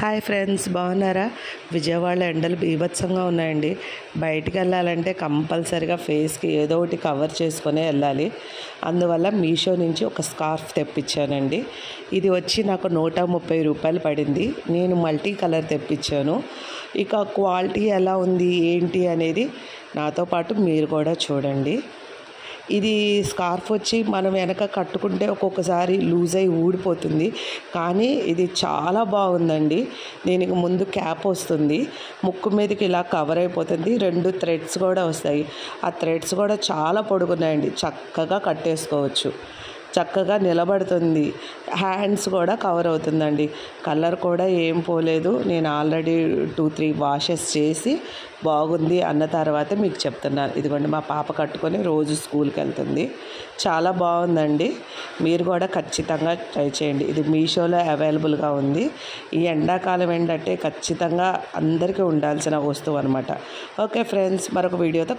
Hi friends, బాగున్నారా? విజయవాడలో ఎండలు బీభత్సంగా ఉన్నాయండి. బయటికి వెళ్ళాలంటే కంపల్సరిగా ఫేస్కి ఏదో ఒకటి కవర్ చేసుకునే వెళ్ళాలి. అందువల్ల మీషో నుంచి ఒక స్కార్ఫ్ తెప్పించానండి. ఇది వచ్చి నాకు 130 రూపాయలు పడింది. నేను మల్టీ కలర్ తెప్పించాను. ఇక క్వాలిటీ ఎలా ఉంది ఏంటి అనేది నాతో పాటు మీరు కూడా చూడండి. ఇది స్కార్ఫ్ వచ్చి మనం వెనక కట్టుకుంటే ఒక్కొక్కసారి లూజ్ అయి ఊడిపోతుంది, కానీ ఇది చాలా బాగుందండి. దీనికి ముందు క్యాప్ వస్తుంది, ముక్కు మీదకి ఇలా కవర్ అయిపోతుంది. 2 థ్రెడ్స్ కూడా వస్తాయి. ఆ థ్రెడ్స్ కూడా చాలా పొడుగున్నాయండి, చక్కగా కట్టేసుకోవచ్చు, చక్కగా నిలబడుతుంది. హ్యాండ్స్ కూడా కవర్ అవుతుందండి. కలర్ కూడా ఏం పోలేదు. నేను ఆల్రెడీ 2-3 వాషెస్ చేసి బాగుంది అన్న తర్వాత మీకు చెప్తున్నాను. ఇదిగోండి, మా పాప కట్టుకొని రోజు స్కూల్కి వెళ్తుంది. చాలా బాగుందండి. మీరు కూడా ఖచ్చితంగా ట్రై చేయండి. ఇది మీషోలో అవైలబుల్గా ఉంది. ఈ ఎండాకాలం ఏంటంటే ఖచ్చితంగా అందరికీ ఉండాల్సిన వస్తువు అనమాట. ఓకే ఫ్రెండ్స్, మరొక వీడియోతో